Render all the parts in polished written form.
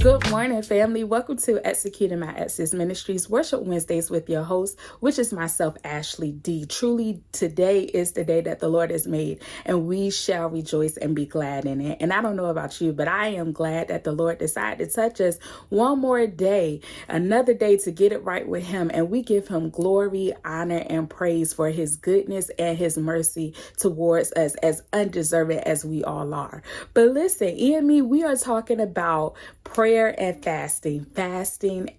Good morning, family. Welcome to Executing My Ex's Ministries Worship Wednesdays with your host, which is myself, Ashley D. Truly, today is the day that the Lord has made, and we shall rejoice and be glad in it. And I don't know about you, but I am glad that the Lord decided to touch us one more day, another day to get it right with Him. And we give Him glory, honor, and praise for His goodness and His mercy towards us, as undeserving as we all are. But listen, EME, we are talking about prayer and fasting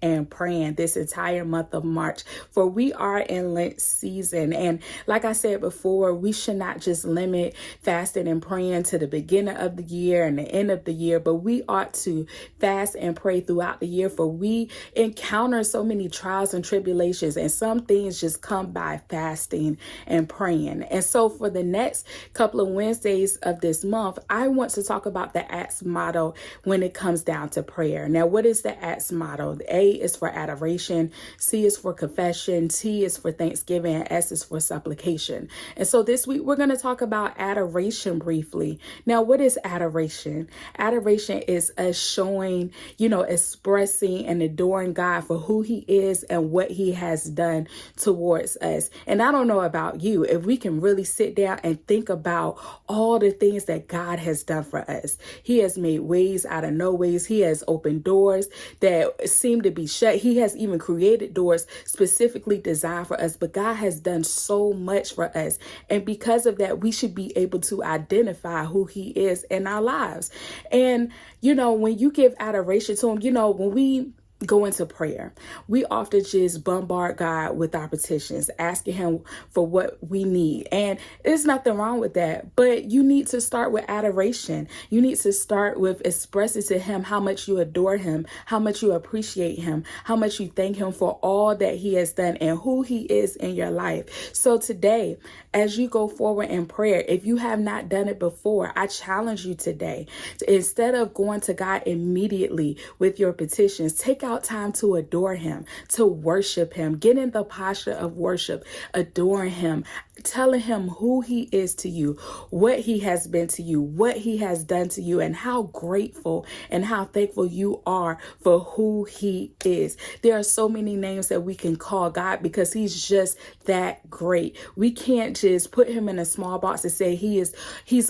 and praying this entire month of March, for we are in Lent season. And like I said before, we should not just limit fasting and praying to the beginning of the year and the end of the year, but we ought to fast and pray throughout the year, for we encounter so many trials and tribulations, and some things just come by fasting and praying. And so for the next couple of Wednesdays of this month, I want to talk about the ACTS motto when it comes down to prayer. Now, what is the ACTS motto? The A is for adoration, C is for confession, T is for thanksgiving, and S is for supplication. And so this week we're going to talk about adoration briefly. Now, what is adoration? Adoration is us showing, expressing and adoring God for who He is and what He has done towards us. And I don't know about you, if we can really sit down and think about all the things that God has done for us. He has made ways out of no ways. He has opened doors that seem to be shut. He has even created doors specifically designed for us. But God has done so much for us. And because of that, we should be able to identify who He is in our lives. And, when you give adoration to Him, when we go into prayer, we often just bombard God with our petitions, asking Him for what we need. And there's nothing wrong with that, but you need to start with adoration. You need to start with expressing to Him how much you adore Him, how much you appreciate Him, how much you thank Him for all that He has done and who He is in your life. So today, as you go forward in prayer, if you have not done it before, I challenge you today to, instead of going to God immediately with your petitions, take out time to adore Him, to worship Him. Get in the posture of worship, adoring Him, telling Him who He is to you, what He has been to you, what He has done to you, and how grateful and how thankful you are for who He is. There are so many names that we can call God because He's just that great. We can't just put Him in a small box and say He's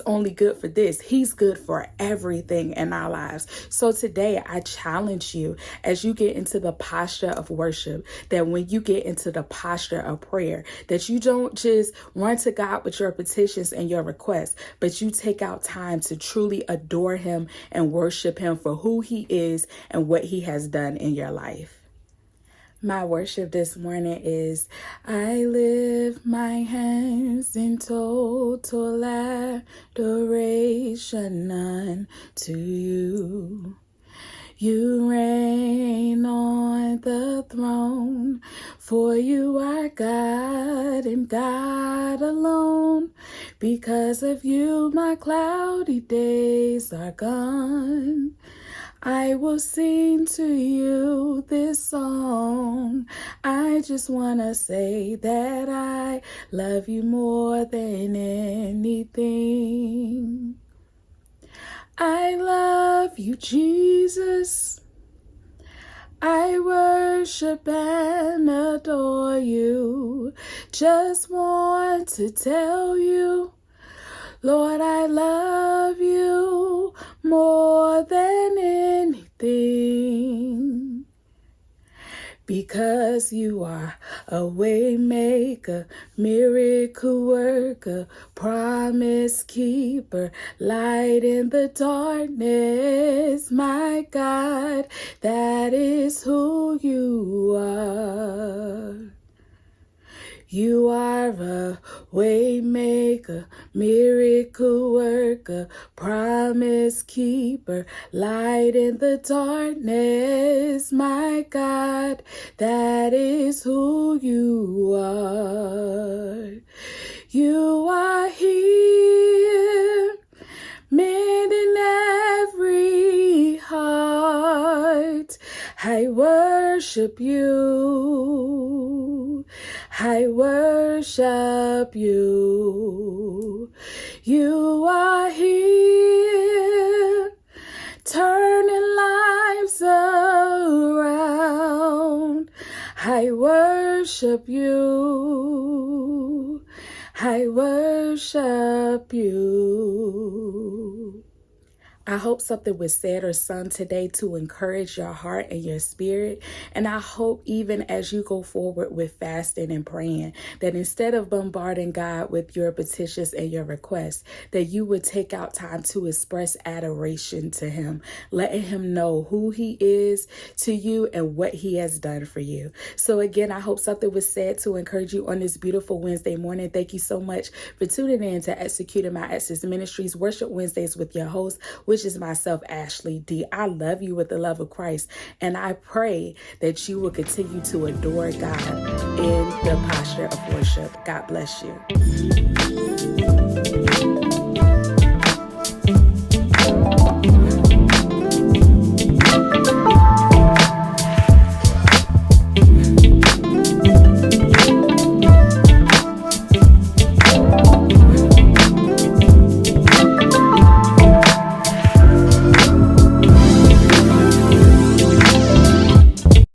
only good for this. He's good for everything in our lives. So today I challenge you, as you get into the posture of worship, that when you get into the posture of prayer, that you don't just run to God with your petitions and your requests, but you take out time to truly adore Him and worship Him for who He is and what He has done in your life. My worship this morning is, I lift my hands in total adoration unto you. You reign on the throne, for you are God and God alone. Because of you, my cloudy days are gone. I will sing to you this song. I just want to say that I love you more than anything. I love you, Jesus. I worship and adore you. Just want to tell you, Lord, I love you more than anything. Because you are a way maker, miracle worker, promise keeper, light in the darkness, my God, that is who you are. You are a way maker, miracle worker, promise keeper, light in the darkness, my God, that is who you are. You are here, mending every heart. I worship you. I worship you. You are here, turning lives around. I worship you. I worship you. I hope something was said or sung today to encourage your heart and your spirit. And I hope even as you go forward with fasting and praying, that instead of bombarding God with your petitions and your requests, that you would take out time to express adoration to him, letting him know who he is to you and what he has done for you. So again, I hope something was said to encourage you on this beautiful Wednesday morning. Thank you so much for tuning in to Executing My Ex's Ministries Worship Wednesdays with your host, which is myself, Ashley D. I love you with the love of Christ, and I pray that you will continue to adore God in the posture of worship. God bless you.